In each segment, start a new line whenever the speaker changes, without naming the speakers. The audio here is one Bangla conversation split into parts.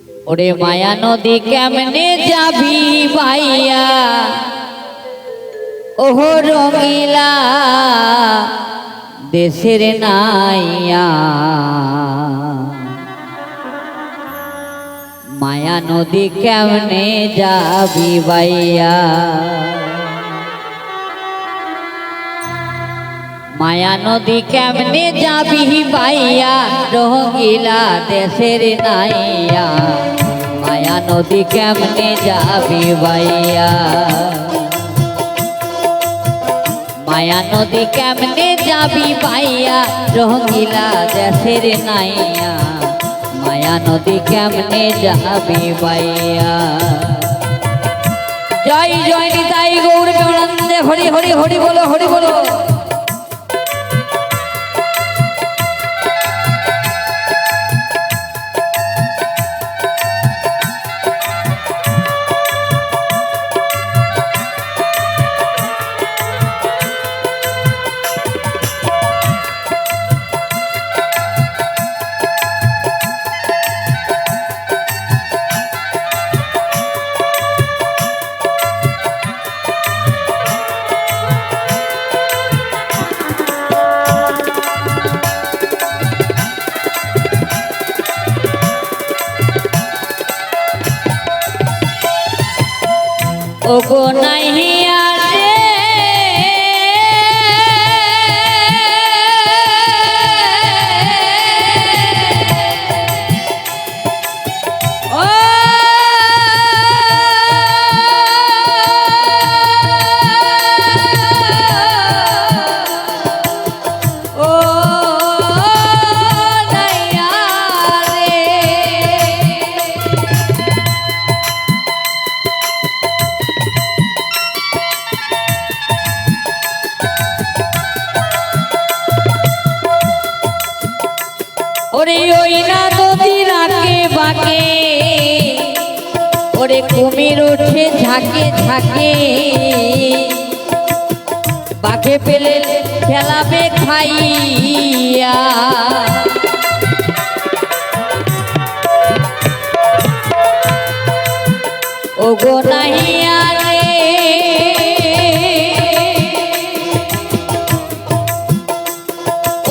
ওরে মায়া নদী কেমনে যাবি ভাইয়া ওহো রঙিলা দেশের নাইয়া মায়া নদী কেমনে যাবি ভাইয়া মায়া নদী কেমনে যাবি ভাইয়া রঙিলা দেশের নাইয়া মায়া নদী কেমনে যাবি ভাইয়া মায়া নদী কেমনে যাবি ভাইয়া রঙিলা দেশের নাইয়া মায়া নদী কেমনে যাবি ভাইয়া জয় জয় নিতাই গৌর প্রেমানন্দে হরি হরি হরি বলো হরি বলো ওগো নাইয়া রে ও ও নাইয়া রে ওরে ওই না নদীর আঁকে বাঁকে ওরে কুমির ওঠে ঝাঁকে ঝাঁকে বাঁকে পেলে খেলাবে খাইয়া ওগো নাহিয়া রে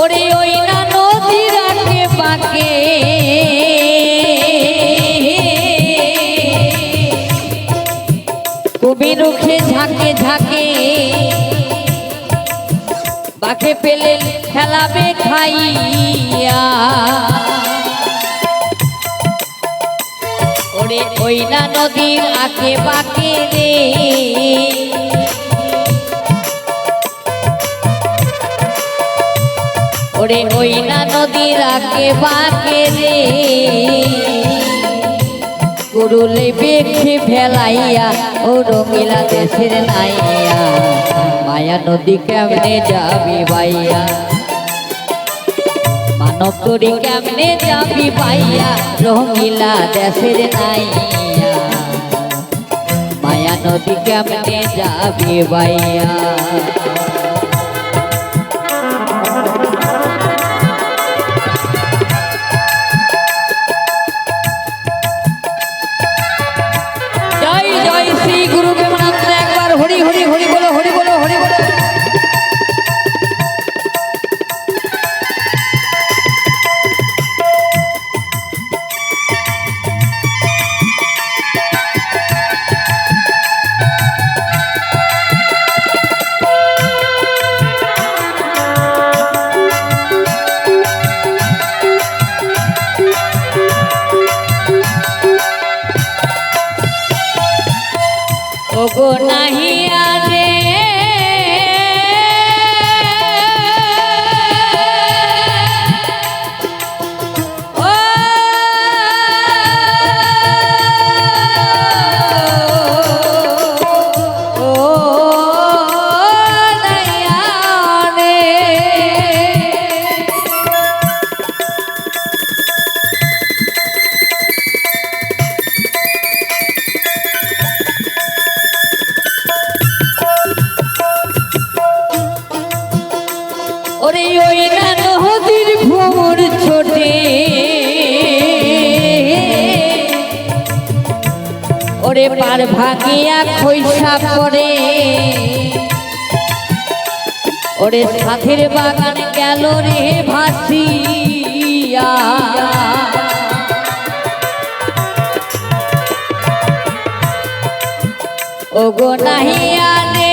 ওরে ওই না নদীর আঁকে বাঁকে কুমির উঠে ঝাঁকে ঝাঁকে বাঁকে পেলে খেলাবে খাইয়া ওরে ওই না নদীর আঁকে বাঁকে রে ওরে ওই না নদীর আঁকে বাঁকে রে গুরুলে বেখে ফেলাইয়া ও রঙিলা দেশের নাইয়া মায়া নদী কেমনে যাবি ভাইয়া মানব তরি কেমনে যাবি ভাইয়া রঙিলা দেশের নাইয়া মায়া নদী কেমনে যাবি ভাইয়া হরি হরি হরি বলো হরি বলো হরি বলো ওরে পার ভাঙিয়া খৈসা পড়ে ওরে সাথীর বাগান গেল রে ভাসিয়া ওগো নাহিয়া রে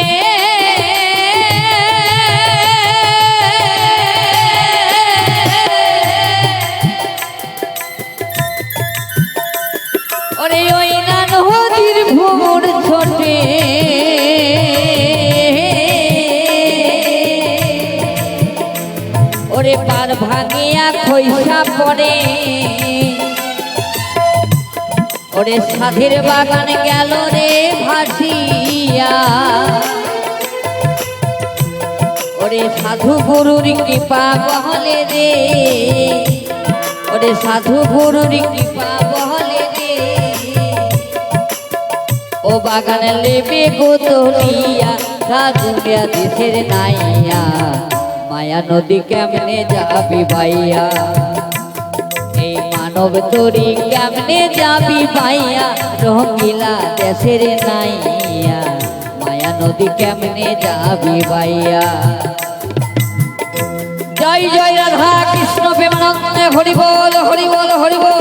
ওরে ওই না নদীর ভোর ছোটে ওরে পার ভাঙিয়া খৈসা পড়ে ওরে সাধের বাগান গেল রে ভাসিয়া ওরে সাধু গুরুর কৃপা বহলে রে ওরে সাধু গুরুর কৃপা বহলে রে ও বাগান লেবে গোতলিয়া সাধুয়া দেশের নাইয়া মায়া নদী কেমনে যাবি ভাইয়া এই মানব তরি কেমনে যাবি ভাইয়া রঙিলা দেশের নাইয়া মায়া নদী কেমনে যাবি ভাইয়া জয় জয় রাধা কৃষ্ণ প্রেমানন্দে হরি বল হরি বল হরি বল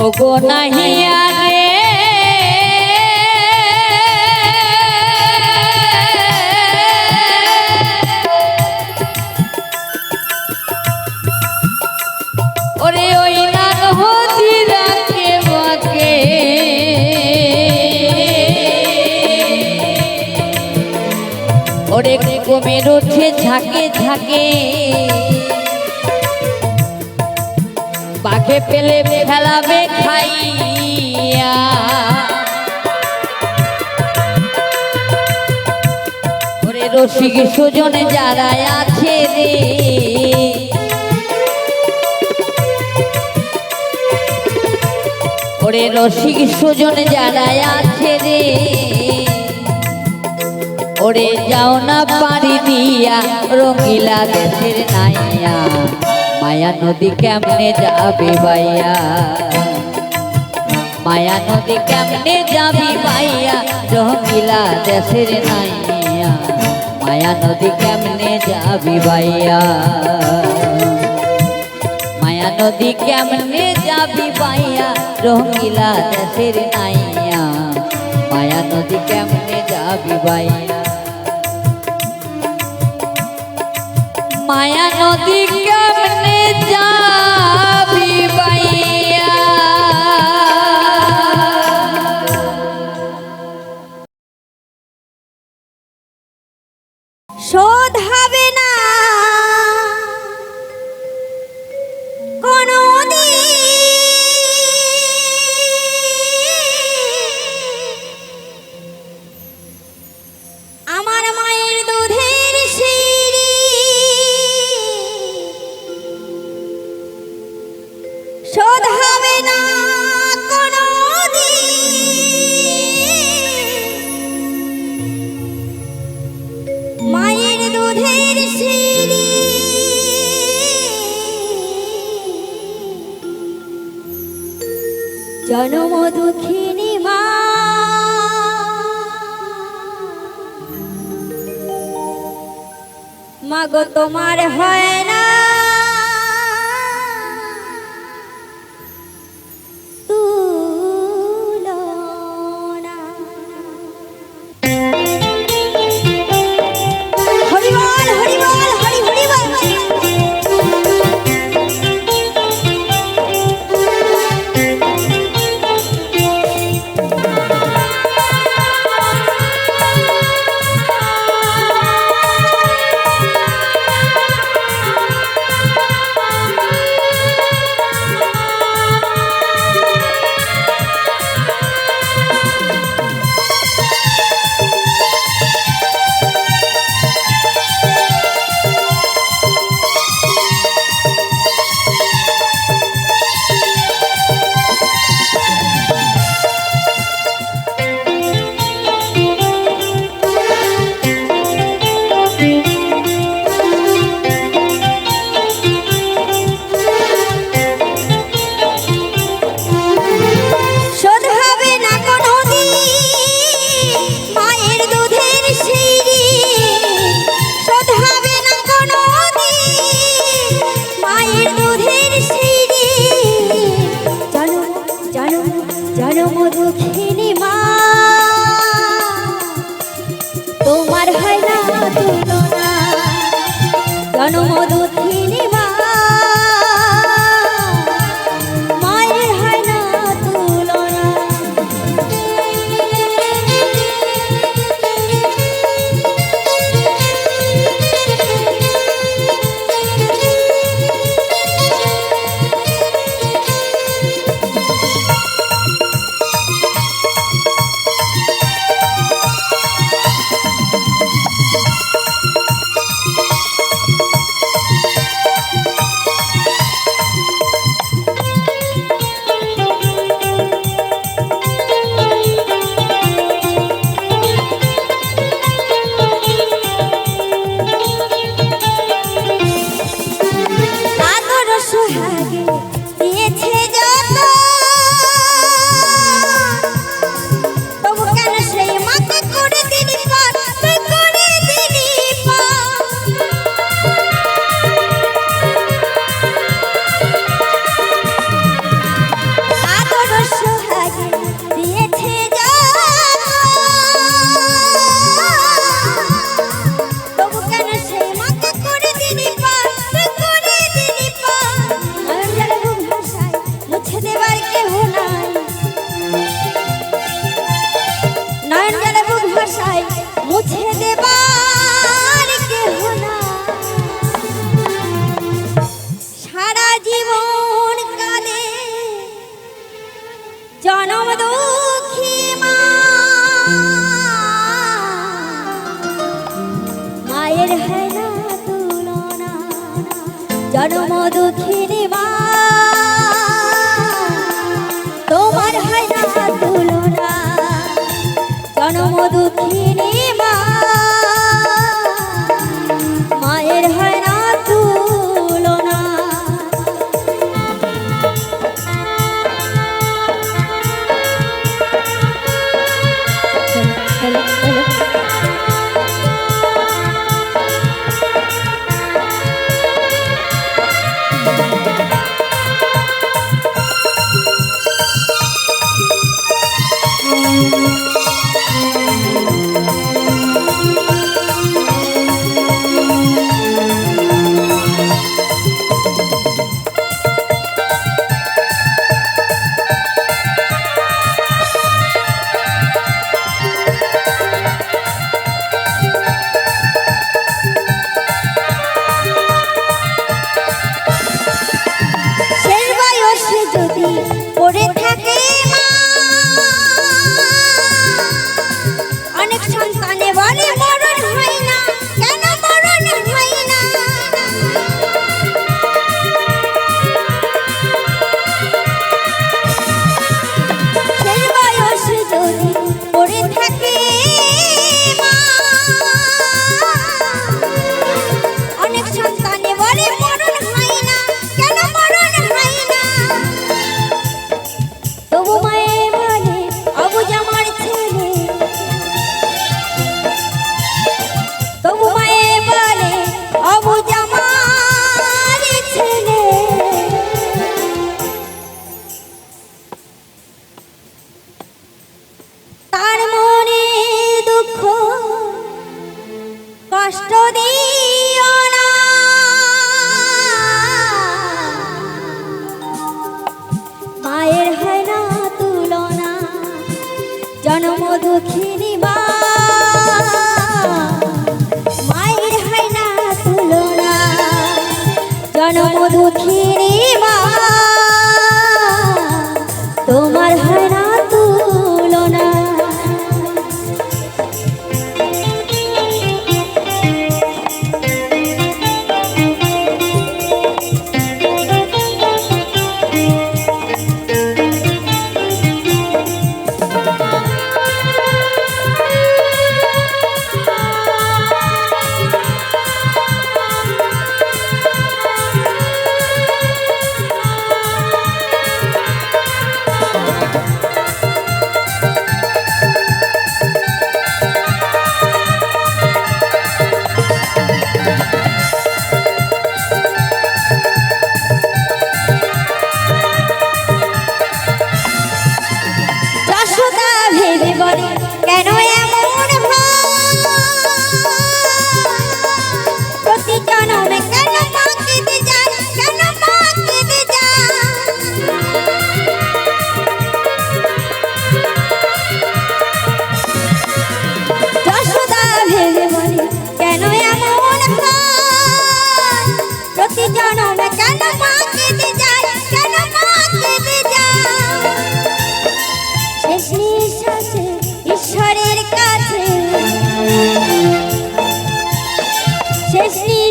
ওগো নাহিয়া রে ওরে ওই না নদীর কে বাকে ওরে কমের ওঠে ঝাঁকে ঝাঁকে বাঘে পেলে ফেলাবে খাইয়া ওরে রসিক সুজন যারা আছে রে ওরে রসিক সুজন যারা আছে রে ওরে যাও না পারি দিয়া রঙিলা দেশের নাইয়া মায়া নদী কেমনে যাবি ভাইয়া মায়া নদী কেমনে যাবি ভাইয়া রঙিলা দেশের নাইয়া মায়া নদী কেমনে যাবি ভাইয়া মায়া নদী কেমনে যাবি ভাইয়া রঙিলা দেশের নাইয়া মায়া নদী কেমনে যাবি ভাইয়া মায়া নদী কেমনে যাবি ভাইয়া
শোধ হবে না কোনো আমার মায়ের দুধের সিঁড়ি শোধ হবে না কোনো মায়ের দুধের সিঁড়ি জনম দুঃখিনী মা মাগো তোমার হয় না তুলনা হরি বল হরি বল হরি হরি বল জনম দুঃখিনী মা মায়ের হয় না তুলনা। সোহাগে দিয়েছে যত, তবু কেন সেই মাকে করে দিলি পার, তুই করে দিলি পার। আদর সোহাগে দিয়েছে যত, তবু কেন সেই মাকে করে দিলি পার, তুই করে দিলি পার। মুছে দেবার কেহ নাই, নয়ন জলে বুক ভাষায় মুছে দেবার কেহ নাই। সারা জীবন কালে জনম দুঃখী মা মায়ের হয় না তুলনা। জনম দুঃখিনী মা তোমার হয় না তুলনা। জনম দুঃখিনী মা মায়ের হয় না তুলনা। পড়ে থাকে মা অনেক সন্তানে বলে মরণ হয় না, কেন মরণ হয় না। সেই বয়সে যদি পড়ে থাকে মা অনেক সন্তানে বলে মরণ হয় না, কেন মরণ হয় না। তবু মায়ে বলে অবুঝ আমার ছেলে, তবু মায়ে বলে অবুঝ আমার ছেলে। তার মনে দুঃখ কষ্ট দিও না, মায়ের হয় না তুলনা। জনম দুঃখিনী মা মায়ের হয় না তুলনা। জনম দুঃখিনী মা তোমার হয় না তুলনা।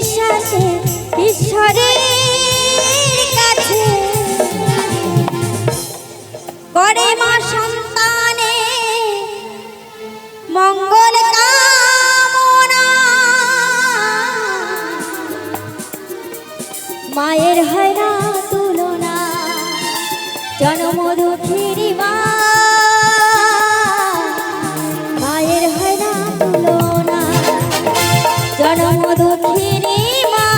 বিশ্বাসে ঈশ্বরের কাছে করে মা সন্তানে মঙ্গল কামনা। মায়ের হয় না তুলনা, জন্ম দুঃখেরই মা, মায়ের হয় না তুলনা, জন্ম দুঃখেরই মা,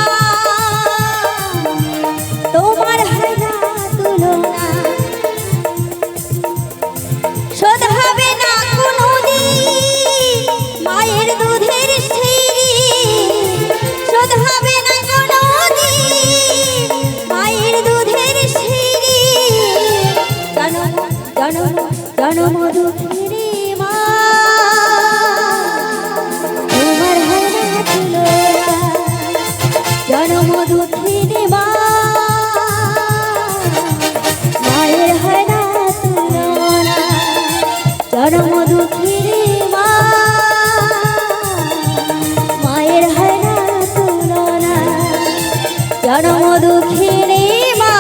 তোমার হয় না তুলনা। শোধ হবে না কোনোদিন মায়ের দুধের সিঁড়ি, শোধ হবে না কোনোদিন মায়ের দুধের সিঁড়ি, জন্ম দুঃখেরই মা, তোমার হয় না তুলনা, জন্ম দুঃখেরই মা, মায়ের হয় না তুলনা, জন্ম দুঃখেরই মা, মায়ের হয় না তুলনা, জন্ম দুঃখেরই মা,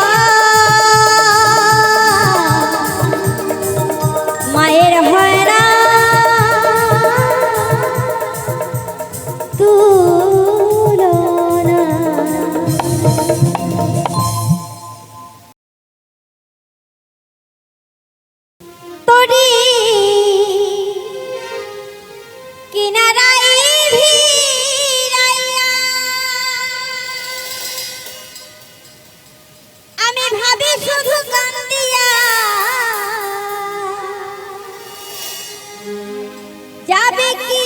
মায়ের হয় না তুলনা। তোরি কিনারায় ভিড়াইয়া আমি ভাবি শুধু কান্দিয়া, যাবে কি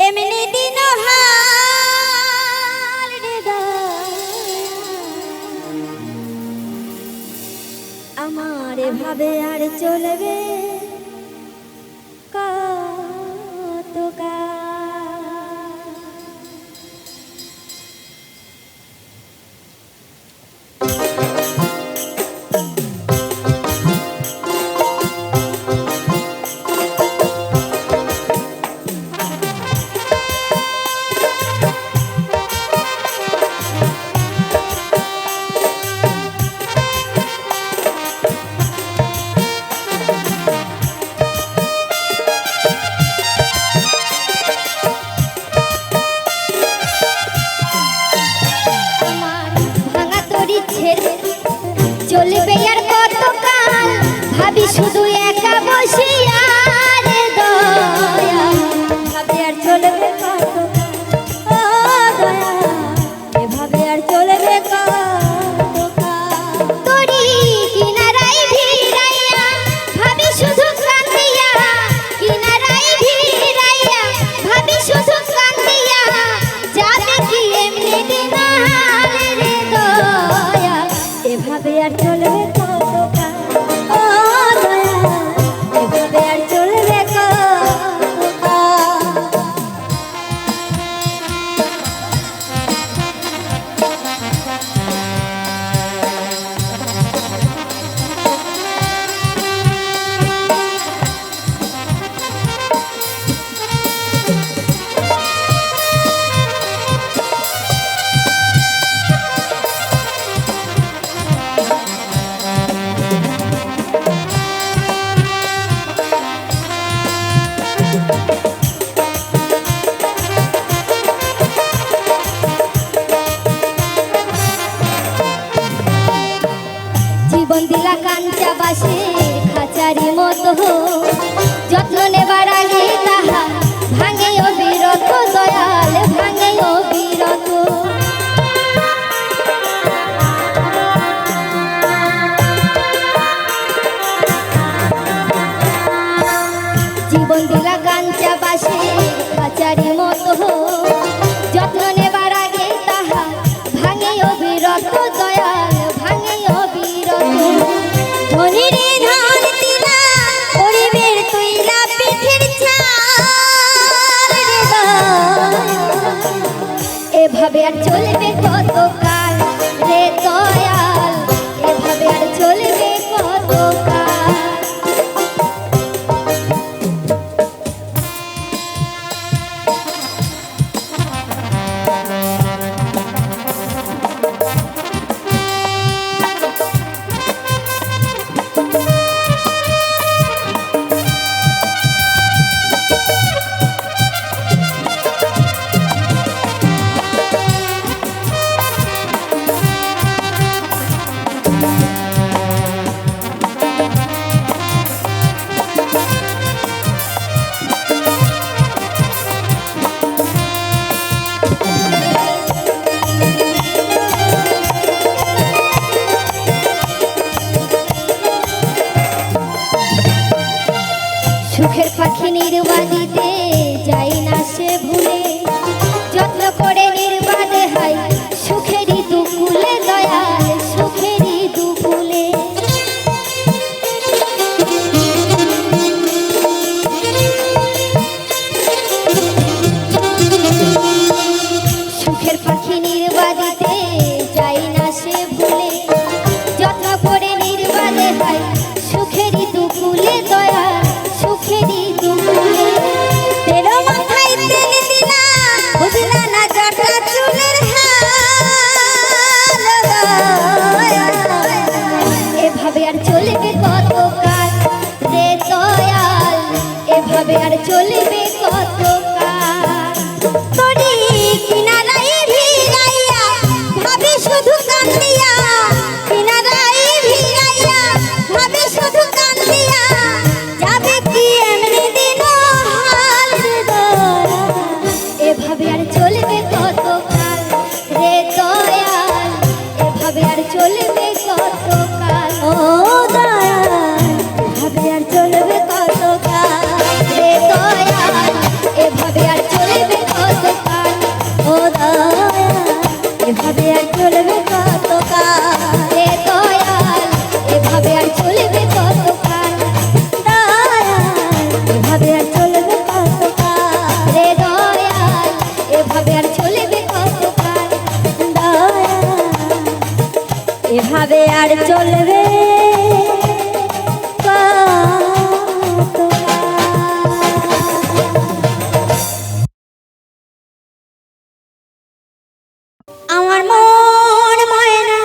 এমনি দিন হাল রে দয়া, আমার ভাবে আর চলবে কতকাল। আমার ভাঙা তরি ছেড়ে চলবে আর কতকাল, ভাবি শুধু একা বসিয়া রে দয়া, ভাবে আর চলবে কতকাল, ও দয়া, এভাবে আর চলবে কতকাল। তোরি কিনারায় ভিড়াইয়া ভাবি শুধু কান্দিয়া, কিনারায় ভিড়াইয়া ভাবি শুধু কান্দিয়া, যাবে কি এমনি দিন হাল রে দয়া, এভাবে আর চলবে কতকাল, ও দয়া, এভাবে আর চলবে কতকাল। জীবন দিলা কাঞ্চা বাসে খাঁচারি মতো, যত্ন নেবার আগে তাহা ভাঙে অবিরত, দয়াল ভাঙে অবিরত। জীবন দিলা কাঞ্চা বাসে খাঁচারি মতো, যত্ন নেবার আগে তাহা ভাঙে অবিরত, দয়াল ভাঙে অবিরত। ধনী রে ধান তিলা গরিবের তুইলা পিঠের ছাল রে দয়া, এভাবে আর চলবে কতকাল রে দয়াল, এভাবে আর চলবে কতকাল। আর চলবে আমার মন ময়না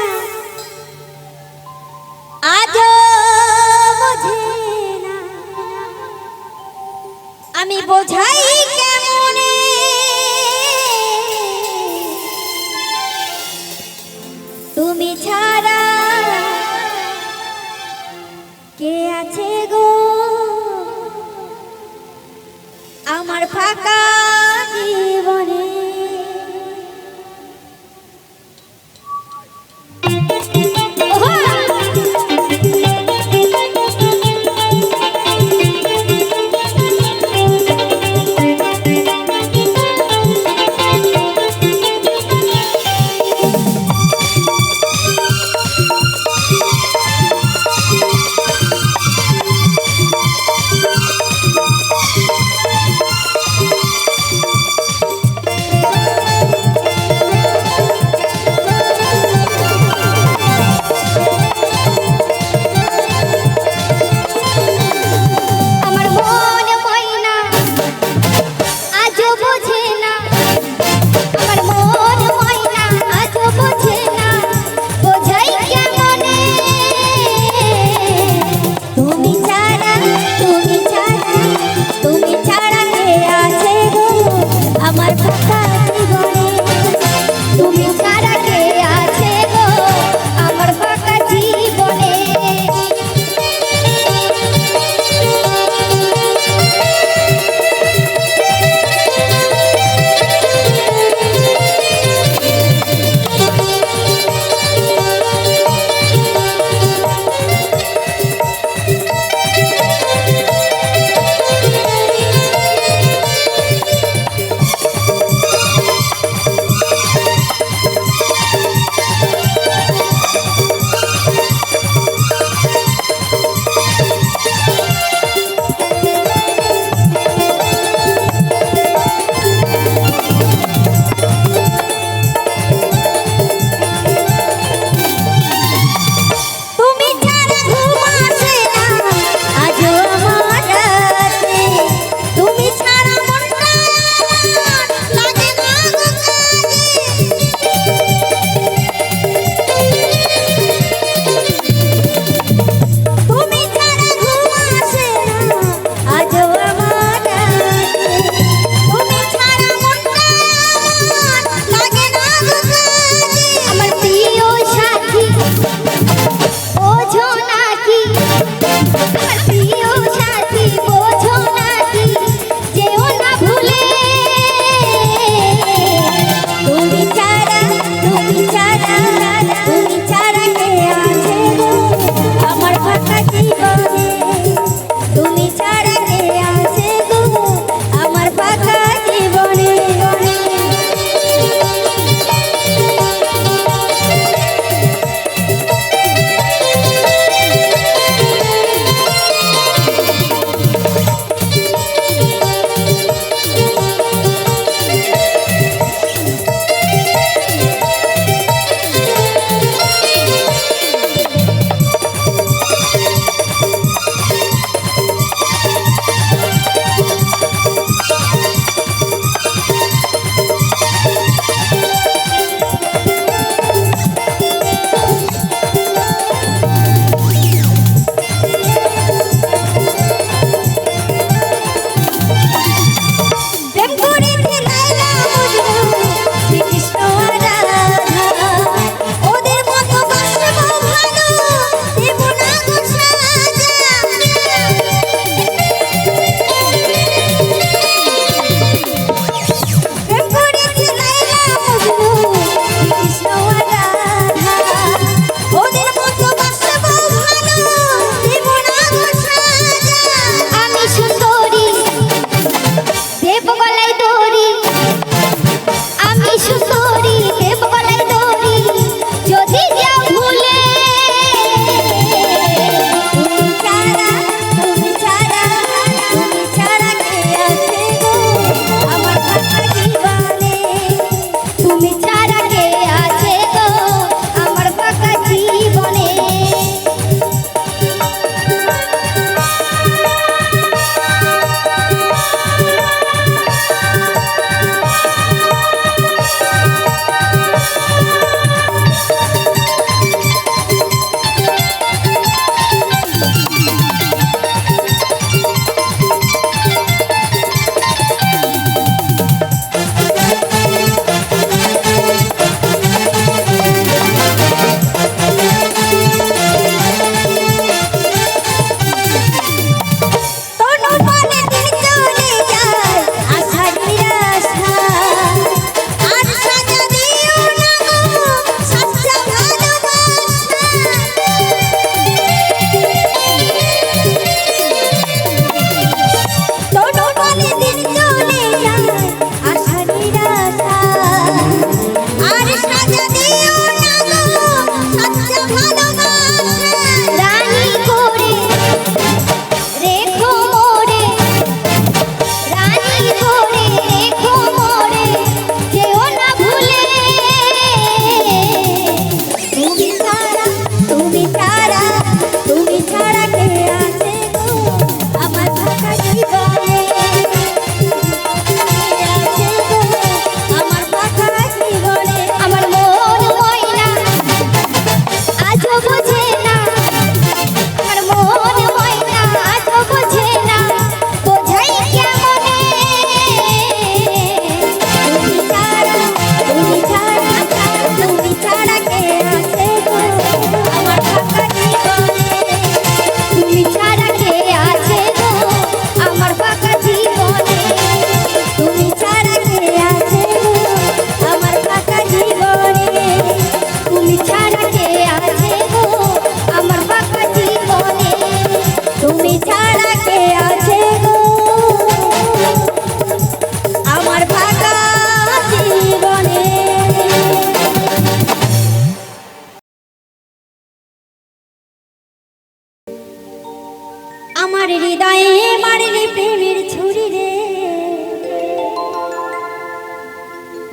আজও বোঝে না আমি বোঝাই কেমনে তুমি ছাড়া কে আছে গো আমার ফাঁকা জীবনে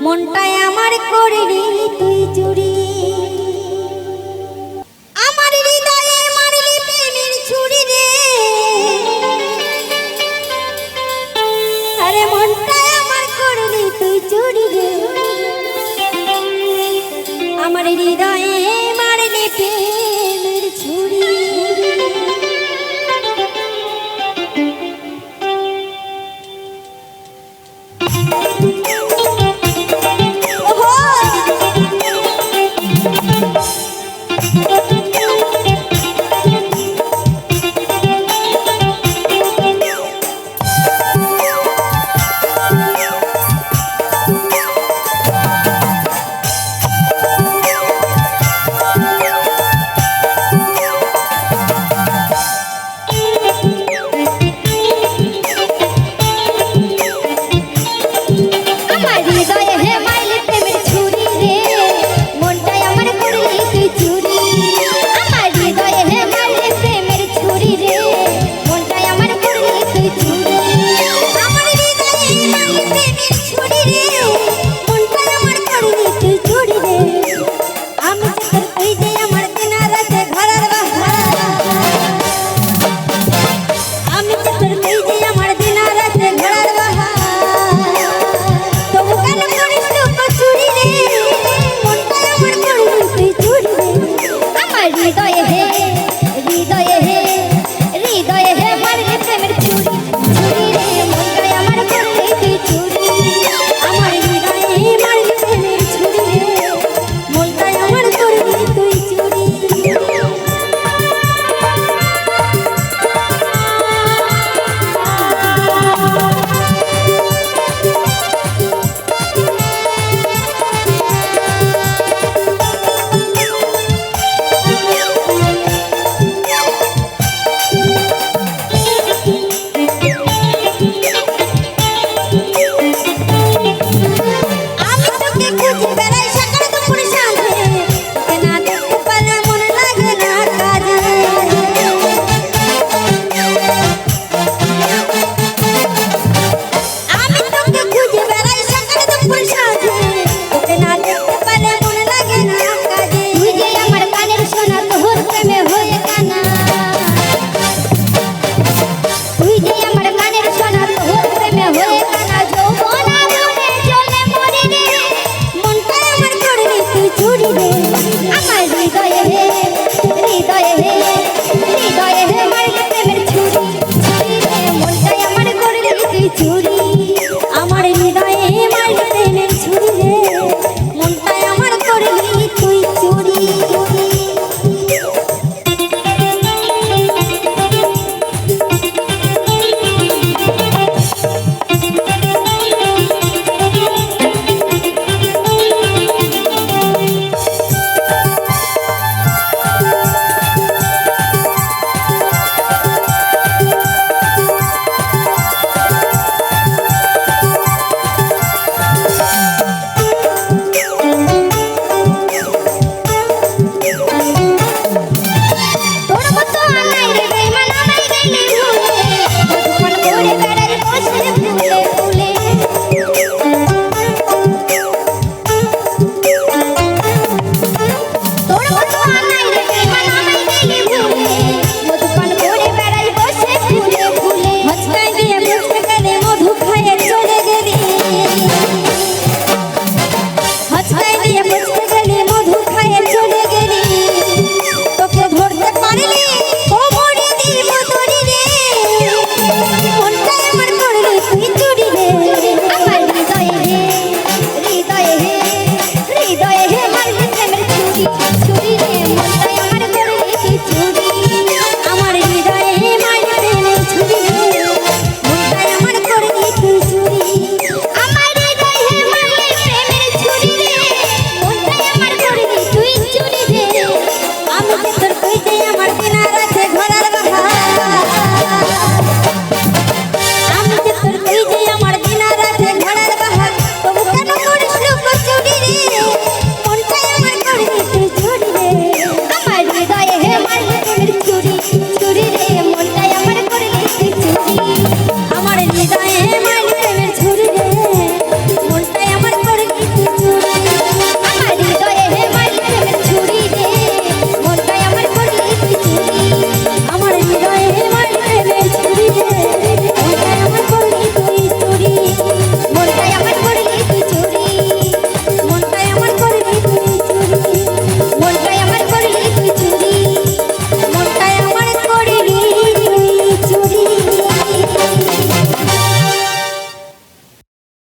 মনটাই আমার করলি তুই চুরি আমার হৃদয়ে মারলি প্রেমের ছুরি রে আরে মনটাই আমার করলি তুই চুরি রে আমার হৃদয়ে মারলি প্রেমের ছুরি খুঁজে বেড়াই